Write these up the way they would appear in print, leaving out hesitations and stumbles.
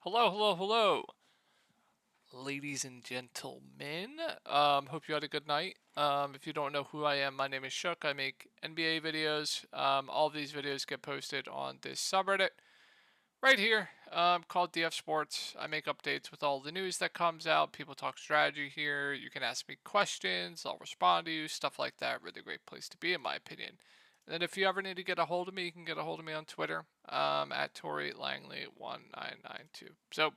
Hello, hello, hello, ladies and gentlemen. Hope you had a good night. If you don't know who I am, my name is Shook. I make NBA videos. All of these videos get posted on this subreddit right here, called DF Sports. I make updates with all the news that comes out. People talk strategy here. You can ask me questions. I'll respond to you. Stuff like that. Really great place to be, in my opinion. And then if you ever need to get a hold of me, you can get a hold of me on Twitter, at Tori Langley 1992. So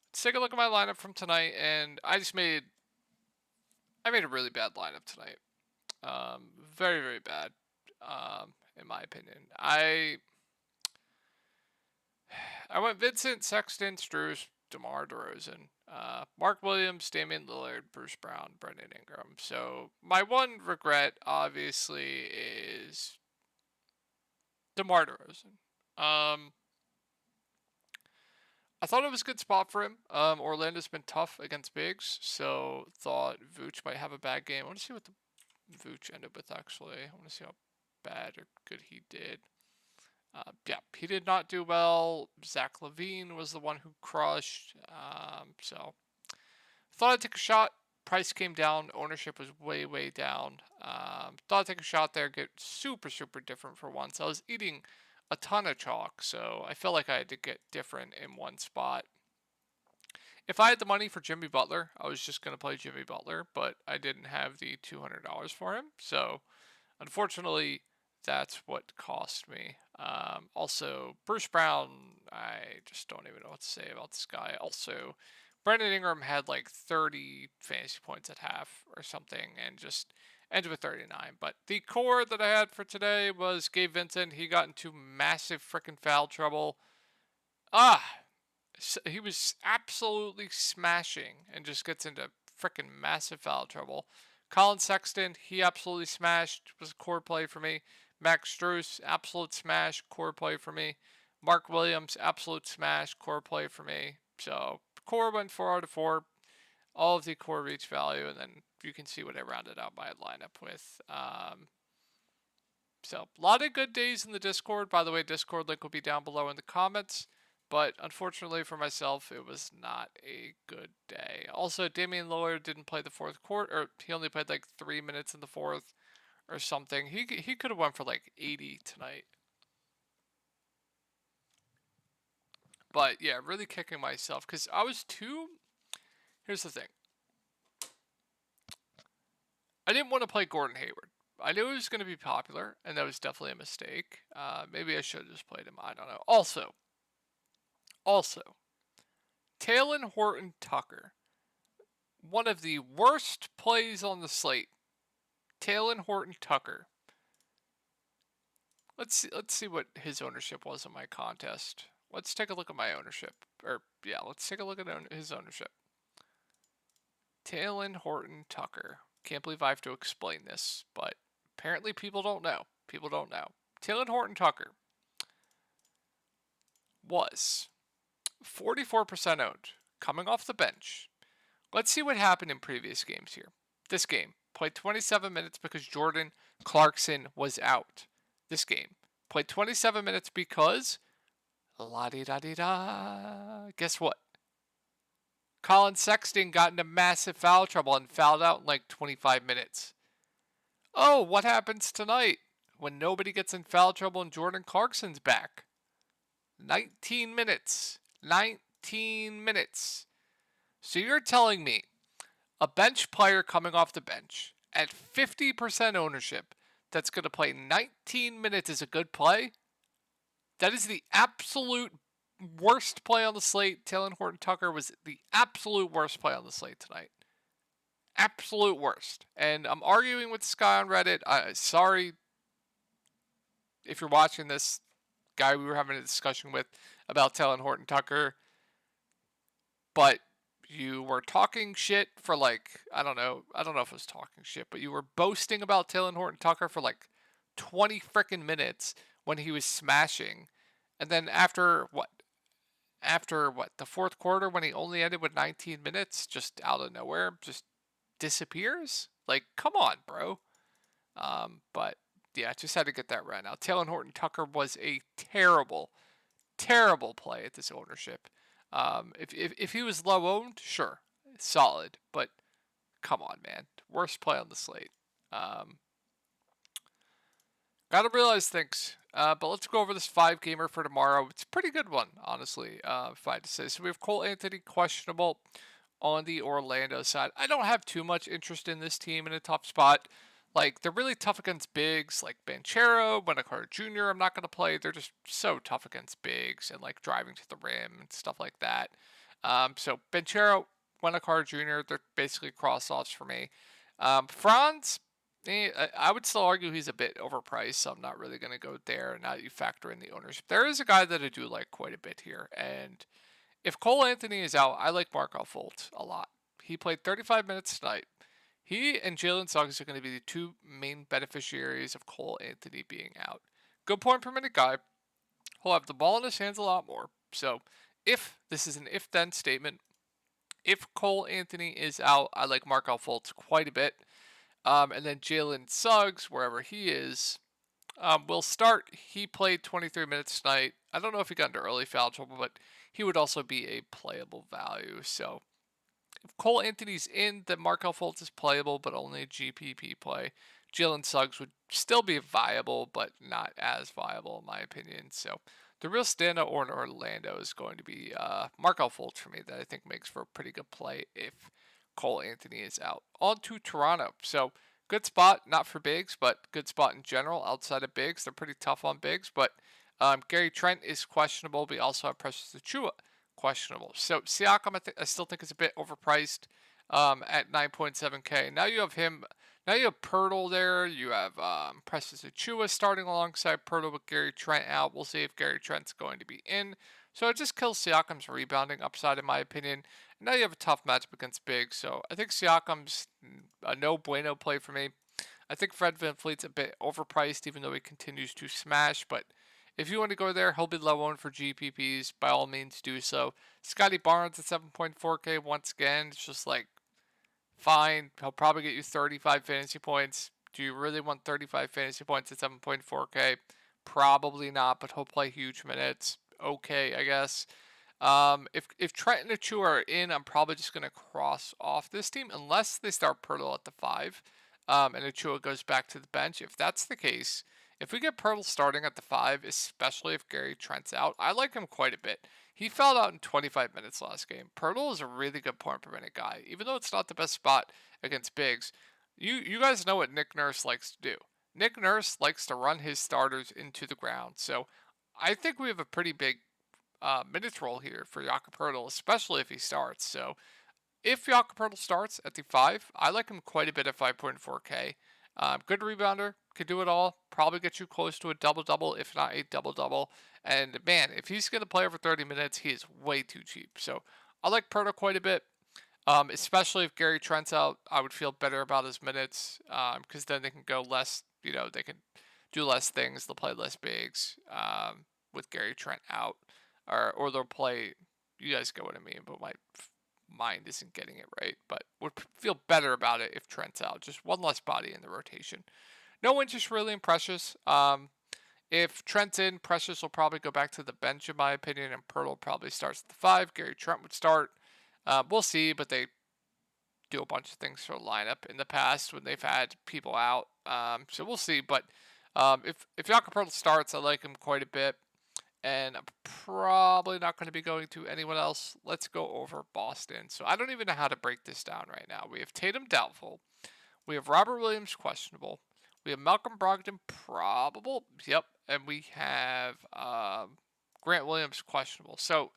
let's take a look at my lineup from tonight, and I made a really bad lineup tonight. Very very bad, in my opinion. I went Vincent, Sexton, Strus, DeMar DeRozan, Mark Williams, Damian Lillard, Bruce Brown, Brendan Ingram. So my one regret, obviously, is DeMar DeRozan. I thought it was a good spot for him. Orlando's been tough against bigs, so thought Vooch might have a bad game. I want to see what the Vooch ended with, actually. I want to see how bad or good he did. Yeah, he did not do well. Zach LaVine was the one who crushed. So thought I'd take a shot. Price came down. Ownership was way, way down. Thought I'd take a shot there. Get super, super different for once. I was eating a ton of chalk, so I felt like I had to get different in one spot. If I had the money for Jimmy Butler, I was just going to play Jimmy Butler, but I didn't have the $200 for him. So, unfortunately, that's what cost me. Also, Bruce Brown, I just don't even know what to say about this guy. Also, Brandon Ingram had like 30 fantasy points at half or something and just ended with 39. But the core that I had for today was Gabe Vincent. He got into massive freaking foul trouble. Ah, he was absolutely smashing and just gets into freaking massive foul trouble. Colin Sexton, he absolutely smashed, was a core play for me. Max Strus, absolute smash, core play for me. Mark Williams, absolute smash, core play for me. So core went 4 out of 4. All of the core reach value, and then you can see what I rounded out my lineup with. So a lot of good days in the Discord. By the way, Discord link will be down below in the comments. But unfortunately for myself, it was not a good day. Also, Damian Lillard didn't play the fourth quarter, or he only played like 3 minutes in the fourth or something. He could have went for like 80 tonight. But yeah, really kicking myself because I was too. Here's the thing. I didn't want to play Gordon Hayward. I knew he was going to be popular, and that was definitely a mistake. Maybe I should have just played him. I don't know. Also, Talen Horton Tucker, one of the worst plays on the slate. Talen Horton Tucker. Let's see what his ownership was in my contest. Let's take a look at my ownership. Let's take a look at his ownership. Talen Horton Tucker. Can't believe I have to explain this, but apparently people don't know. People don't know. Talen Horton Tucker was 44% owned, coming off the bench. Let's see what happened in previous games here. This game played 27 minutes because Jordan Clarkson was out. This game played 27 minutes because la di da di da. Guess what? Colin Sexton got into massive foul trouble and fouled out in like 25 minutes. Oh, what happens tonight when nobody gets in foul trouble and Jordan Clarkson's back? 19 minutes. 19 minutes. So you're telling me a bench player coming off the bench at 50% ownership that's going to play 19 minutes is a good play? That is the absolute worst play on the slate. Talen Horton Tucker was the absolute worst play on the slate tonight. Absolute worst. And I'm arguing with this guy on Reddit. Sorry if you're watching this, guy we were having a discussion with about Talen Horton Tucker. But you were talking shit for like, I don't know if it was talking shit, but you were boasting about Talen Horton Tucker for like 20 freaking minutes when he was smashing. And then after what, the fourth quarter when he only ended with 19 minutes, just out of nowhere, just disappears? Like, come on, bro. But yeah, just had to get that right now. Talen Horton Tucker was a terrible, terrible play at this ownership. If he was low owned, sure, solid, but come on, man, worst play on the slate. Um, Gotta realize things. But let's go over this 5-gamer for tomorrow. It's a pretty good one, honestly, if I had to say. So we have Cole Anthony questionable on the Orlando side. I don't have too much interest in this team in a tough spot. Like, they're really tough against bigs, like Banchero, Wendell Jr. I'm not going to play. They're just so tough against bigs and, like, driving to the rim and stuff like that. So Banchero, Wendell Jr., they're basically cross-offs for me. Franz, I would still argue he's a bit overpriced, so I'm not really going to go there. Now that you factor in the ownership, there is a guy that I do like quite a bit here, and if Cole Anthony is out, I like Markelle Fultz a lot. He played 35 minutes tonight. He and Jalen Suggs are going to be the two main beneficiaries of Cole Anthony being out. Good point per minute guy. He'll have the ball in his hands a lot more. So, if this is an if-then statement, if Cole Anthony is out, I like Markelle Fultz quite a bit. And then Jalen Suggs, wherever he is, will start. He played 23 minutes tonight. I don't know if he got into early foul trouble, but he would also be a playable value. So if Cole Anthony's in, then Markelle Fultz is playable, but only a GPP play. Jalen Suggs would still be viable, but not as viable in my opinion. So the real standout in Orlando is going to be Markelle Fultz for me. That I think makes for a pretty good play if Cole Anthony is out. On to Toronto. So good spot, not for bigs, but good spot in general. Outside of bigs, they're pretty tough on bigs, but Gary Trent is questionable. We also have Precious Achiuwa questionable. So Siakam, I still think is a bit overpriced at 9.7K. Now you have him. Now you have Pirtle there. You have Precious Achiuwa starting alongside Pirtle with Gary Trent out. We'll see if Gary Trent's going to be in. So it just kills Siakam's rebounding upside, in my opinion. And now you have a tough matchup against Big. So I think Siakam's a no bueno play for me. I think Fred VanVleet's a bit overpriced, even though he continues to smash. But if you want to go there, he'll be low owned for GPPs. By all means, do so. Scotty Barnes at 7.4K once again. It's just like, fine. He'll probably get you 35 fantasy points. Do you really want 35 fantasy points at 7.4K? Probably not, but he'll play huge minutes. Okay, I guess. If Trent and Achiuwa are in, I'm probably just going to cross off this team unless they start Pirtle at the 5 and Achiuwa goes back to the bench. If that's the case, if we get Pirtle starting at the 5, especially if Gary Trent's out, I like him quite a bit. He fouled out in 25 minutes last game. Pirtle is a really good point per minute guy, even though it's not the best spot against bigs. You guys know what Nick Nurse likes to do. Nick Nurse likes to run his starters into the ground. So I think we have a pretty big minutes roll here for Jakob Poeltl, especially if he starts. So if Jakob Poeltl starts at the 5, I like him quite a bit at 5.4K. Good rebounder, could do it all. Probably get you close to a double-double, if not a double-double. And man, if he's going to play over 30 minutes, he is way too cheap. So I like Poeltl quite a bit. Especially if Gary Trent's out, I would feel better about his minutes because then they can go less, they can do less things. They'll play less bigs with Gary Trent out. Or they'll play, you guys get what I mean, but my mind isn't getting it right. But would feel better about it if Trent's out. Just one less body in the rotation. No interest really in Precious. If Trent's in, Precious will probably go back to the bench in my opinion, and Poeltl probably starts at the 5. Gary Trent would start. We'll see, but they do a bunch of things for the lineup in the past when they've had people out. So we'll see. But if Jakob Poeltl starts, I like him quite a bit. And I'm probably not going to be going to anyone else. Let's go over Boston. So I don't even know how to break this down right now. We have Tatum doubtful. We have Robert Williams questionable. We have Malcolm Brogdon probable. Yep. And we have Grant Williams questionable. So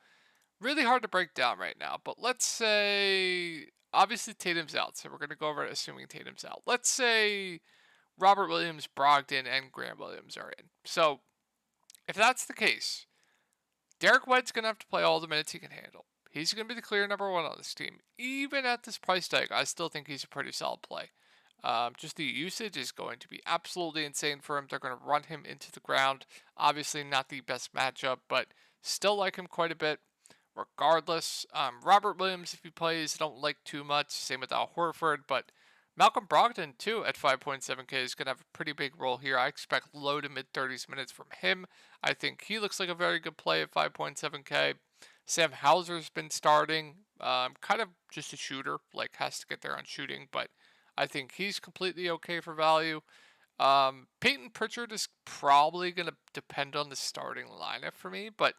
really hard to break down right now. But let's say, obviously Tatum's out. So we're going to go over it assuming Tatum's out. Let's say Robert Williams, Brogdon, and Grant Williams are in. So if that's the case, Derek White's going to have to play all the minutes he can handle. He's going to be the clear number 1 on this team. Even at this price tag, I still think he's a pretty solid play. Just the usage is going to be absolutely insane for him. They're going to run him into the ground. Obviously not the best matchup, but still like him quite a bit. Regardless, Robert Williams, if he plays, I don't like too much. Same with Al Horford, but Malcolm Brogdon, too, at 5.7K is going to have a pretty big role here. I expect low to mid-30s minutes from him. I think he looks like a very good play at 5.7K. Sam Hauser's been starting, kind of just a shooter, like has to get there on shooting, but I think he's completely okay for value. Peyton Pritchard is probably going to depend on the starting lineup for me, but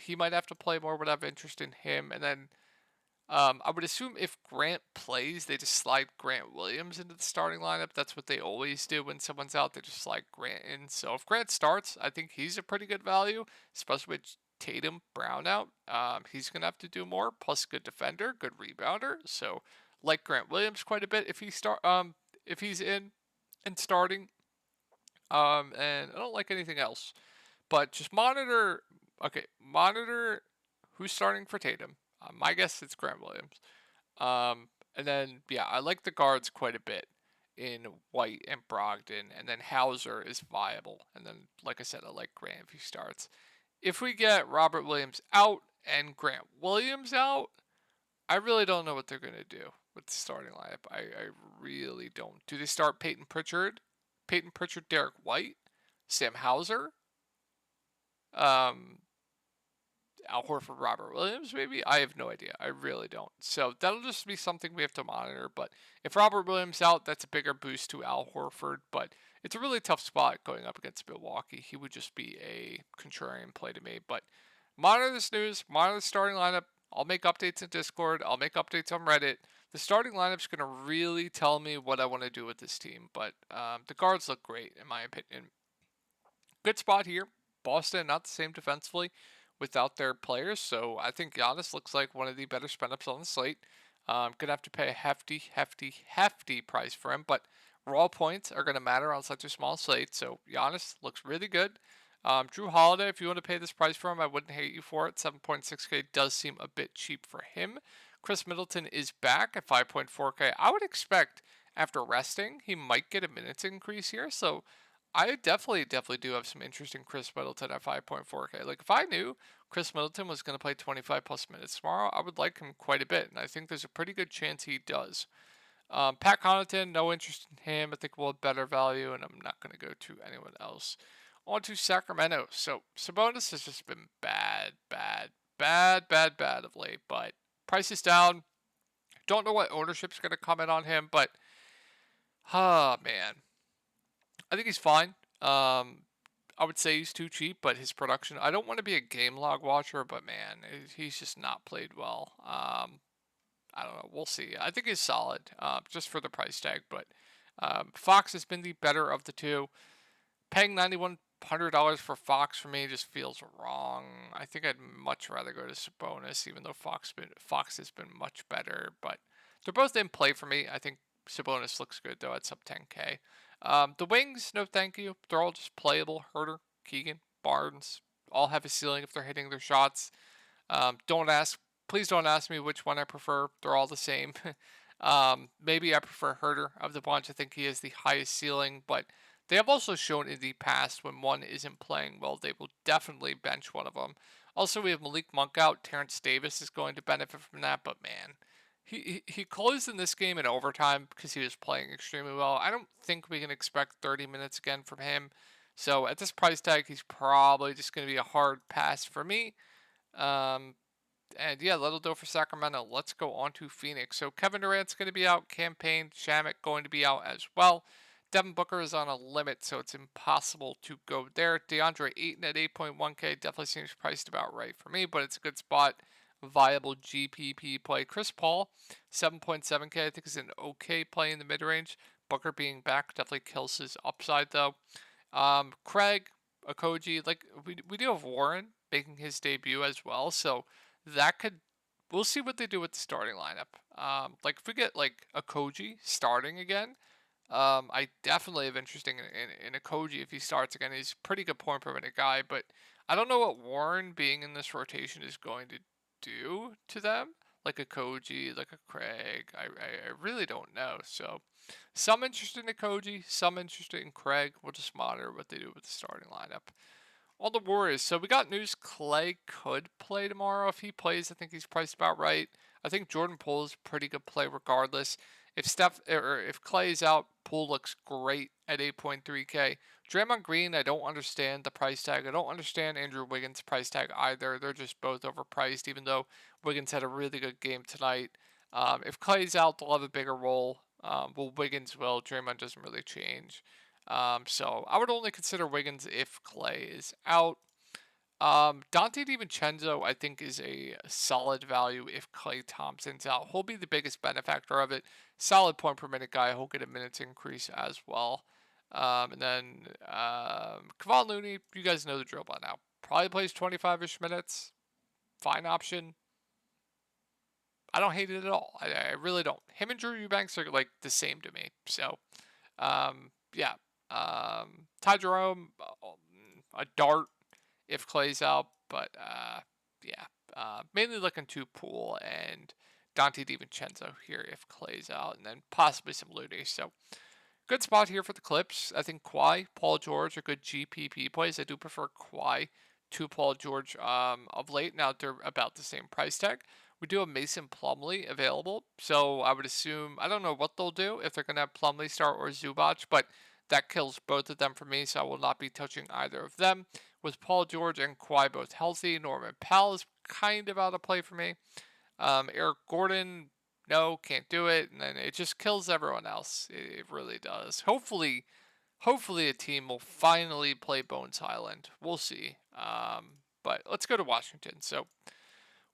he might have to play more, would have interest in him. And then I would assume if Grant plays, they just slide Grant Williams into the starting lineup. That's what they always do when someone's out. They just slide Grant in. So if Grant starts, I think he's a pretty good value, especially with Tatum Brown out. He's gonna have to do more. Plus, good defender, good rebounder. So like Grant Williams quite a bit if he's in and starting. And I don't like anything else, but just monitor. Okay, monitor who's starting for Tatum. My guess it's Grant Williams. And then yeah, I like the guards quite a bit in White and Brogdon, and then Hauser is viable. And then, like I said, I like Grant if he starts. If we get Robert Williams out and Grant Williams out, I really don't know what they're gonna do with the starting lineup. I really don't. Do they start Peyton Pritchard? Peyton Pritchard, Derek White, Sam Hauser, um, Al Horford, Robert Williams, maybe? I have no idea. I really don't. So that'll just be something we have to monitor. But if Robert Williams out, that's a bigger boost to Al Horford. But it's a really tough spot going up against Milwaukee. He would just be a contrarian play to me. But monitor this news, monitor the starting lineup. I'll make updates in Discord. I'll make updates on Reddit. The starting lineup's going to really tell me what I want to do with this team. But the guards look great, in my opinion. Good spot here. Boston, not the same defensively without their players. So I think Giannis looks like one of the better spend ups on the slate. Gonna have to pay a hefty price for him, but raw points are gonna matter on such a small slate. So Giannis looks really good. Drew Holiday, if you want to pay this price for him, I wouldn't hate you for it. 7.6K does seem a bit cheap for him. Chris Middleton is back at 5.4K. I would expect after resting, he might get a minutes increase here. So I definitely do have some interest in Chris Middleton at 5.4K. Like, if I knew Chris Middleton was going to play 25 plus minutes tomorrow, I would like him quite a bit, and I think there's a pretty good chance he does. Pat Connaughton, no interest in him. I think we'll have better value, and I'm not going to go to anyone else. On to Sacramento. So Sabonis has just been bad of late, but price is down. Don't know what ownership's going to come in on him, but man, I think he's fine. I would say he's too cheap, but his production, I don't want to be a game log watcher, but man, he's just not played well. I don't know. We'll see. I think he's solid, just for the price tag, but Fox has been the better of the two. Paying $9,100 for Fox for me just feels wrong. I think I'd much rather go to Sabonis, even though Fox has been much better, but they're both in play for me. I think Sabonis looks good, though, at sub 10K. The wings, no thank you. They're all just playable. Herter, Keegan, Barnes, all have a ceiling if they're hitting their shots. Please don't ask me which one I prefer. They're all the same. Maybe I prefer Herter of the bunch. I think he has the highest ceiling, but they have also shown in the past when one isn't playing well, they will definitely bench one of them. Also, we have Malik Monk out. Terrence Davis is going to benefit from that, but man, he closed in this game in overtime because he was playing extremely well. I don't think we can expect 30 minutes again from him. So at this price tag, he's probably just going to be a hard pass for me. And yeah, that'll do it for Sacramento. Let's go on to Phoenix. So Kevin Durant's going to be out. Campaign Shamet going to be out as well. Devin Booker is on a limit, so it's impossible to go there. DeAndre Ayton at 8.1K definitely seems priced about right for me, but it's a good spot. Viable GPP play. Chris Paul, 7.7K, I think is an okay play in the mid-range. Booker being back definitely kills his upside, though. Craig, Okogie, like we do have Warren making his debut as well, so that could, we'll see what they do with the starting lineup. Like if we get like Okogie starting again, I definitely have interest in Okogie if he starts again. He's a pretty good point per minute guy, but I don't know what Warren being in this rotation is going to do to them. Like a Koji, like a Craig. I really don't know. So some interest in Koji, some interest in Craig. We'll just monitor what they do with the starting lineup. On the Warriors, so we got news Clay could play tomorrow. If he plays, I think he's priced about right. I think Jordan Poole is a pretty good play regardless. if Clay's out, Poole looks great at 8.3K. Draymond Green, I don't understand the price tag. I don't understand Andrew Wiggins' price tag either. They're just both overpriced, even though Wiggins had a really good game tonight. If Clay's out, they'll have a bigger role. Well, Wiggins will. Draymond doesn't really change. So I would only consider Wiggins if Clay is out. Dante DiVincenzo, I think, is a solid value if Klay Thompson's out. He'll be the biggest benefactor of it. Solid point per minute guy. He'll get a minutes increase as well. And then Kevon Looney, you guys know the drill by now. Probably plays 25-ish minutes. Fine option. I don't hate it at all. I really don't. Him and Drew Eubanks are like the same to me. So, yeah. Ty Jerome, a dart if Clay's out, but yeah, mainly looking to Poole and Dante DiVincenzo here if Clay's out, and then possibly some Looney. So good spot here for the Clips. I think Kawhi, Paul George are good GPP plays. I do prefer Kawhi to Paul George of late. Now they're about the same price tag. We do have Mason Plumlee available, so I would assume, I don't know what they'll do, if they're going to have Plumlee start or Zubac, but that kills both of them for me, so I will not be touching either of them. With Paul George and Kawhi both healthy, Norman Powell is kind of out of play for me. Eric Gordon, no, can't do it, and then it just kills everyone else. It really does. Hopefully a team will finally play Bones Highland. We'll see. But let's go to Washington. So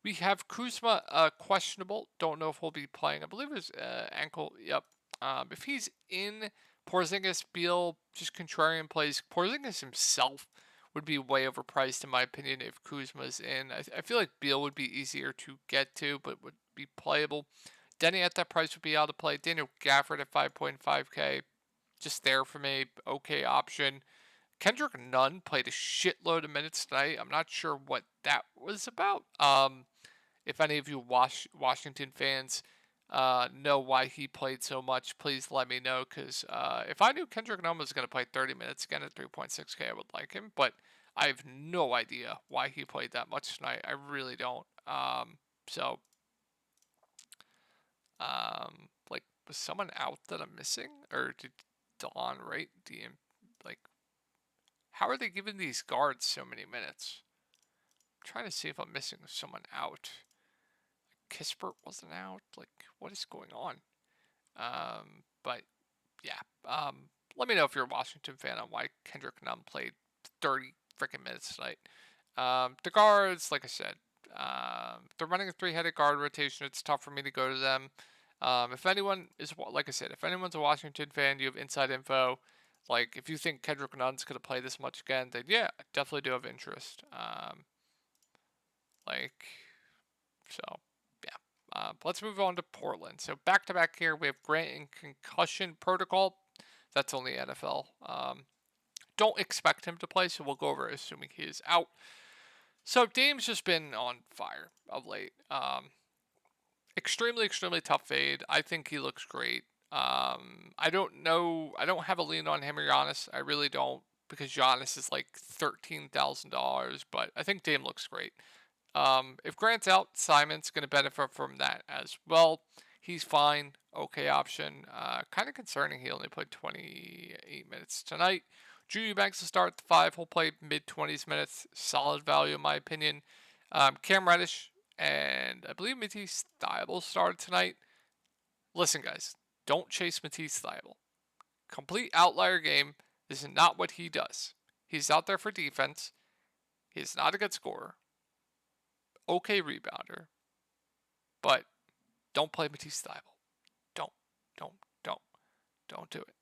we have Kuzma questionable. Don't know if he'll be playing. I believe his ankle. Yep. If he's in, Porzingis, Beal, just contrarian plays. Porzingis himself would be way overpriced in my opinion if Kuzma's in. I feel like Beal would be easier to get to, but would be playable. Denny at that price would be out of play. Daniel Gafford at 5.5K, just there for me. Okay option. Kendrick Nunn played a shitload of minutes tonight. I'm not sure what that was about. If any of you Washington fans know why he played so much, please let me know. Because if I knew Kendrick Nunn was going to play 30 minutes again at 3.6K, I would like him. But I have no idea why he played that much tonight. I really don't. So, like, was someone out that I'm missing? Or did Delon Wright DM, like, how are they giving these guards so many minutes? I'm trying to see if I'm missing someone out. Kispert wasn't out. Like, what is going on? But yeah. Let me know if you're a Washington fan on why Kendrick Nunn played 30 freaking minutes tonight. The guards, like I said, they're running a three-headed guard rotation. It's tough for me to go to them. If anyone is, like I said, if anyone's a Washington fan, you have inside info. Like, if you think Kendrick Nunn's going to play this much again, then yeah, I definitely do have interest. So, yeah. Let's move on to Portland. So, back-to-back here, we have Grant in concussion protocol. That's only NFL. Don't expect him to play, so we'll go over assuming he is out. So, Dame's just been on fire of late. Extremely, extremely tough fade. I think he looks great. I don't know. I don't have a lean on him or Giannis. I really don't, because Giannis is like $13,000. But I think Dame looks great. If Grant's out, Simon's going to benefit from that as well. He's fine. Okay option. Kind of concerning he only played 28 minutes tonight. Drew Eubanks will start at the 5. He'll play mid-20s minutes. Solid value in my opinion. Cam Reddish and I believe Matisse Thybulle started tonight. Listen, guys. Don't chase Matisse Thybulle. Complete outlier game. This is not what he does. He's out there for defense. He's not a good scorer. Okay rebounder. But don't play Matisse Thybulle. Don't do it.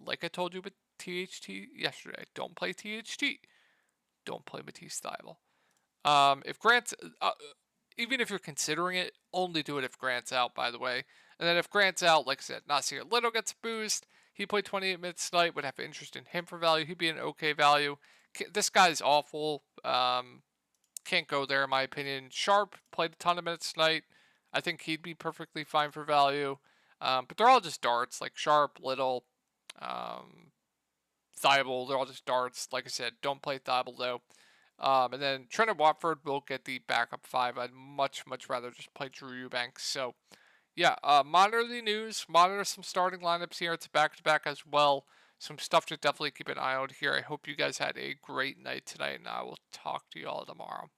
Like I told you with THT yesterday, don't play THT. Don't play Matisse Thybulle. If Grant's, even if you're considering it, only do it if Grant's out, by the way. And then if Grant's out, like I said, Nasir Little gets a boost. He played 28 minutes tonight. Would have interest in him for value. He'd be an okay value. This guy's awful. Can't go there, in my opinion. Sharp played a ton of minutes tonight. I think he'd be perfectly fine for value. But they're all just darts, like Sharp, Little, Thybulle. They're all just darts. Like I said, don't play Thybulle, though. And then Trent Watford will get the backup 5. I'd much, much rather just play Drew Eubanks. So, Yeah, monitor the news, monitor some starting lineups here. It's back to back as well. Some stuff to definitely keep an eye out here. I hope you guys had a great night tonight, and I will talk to you all tomorrow.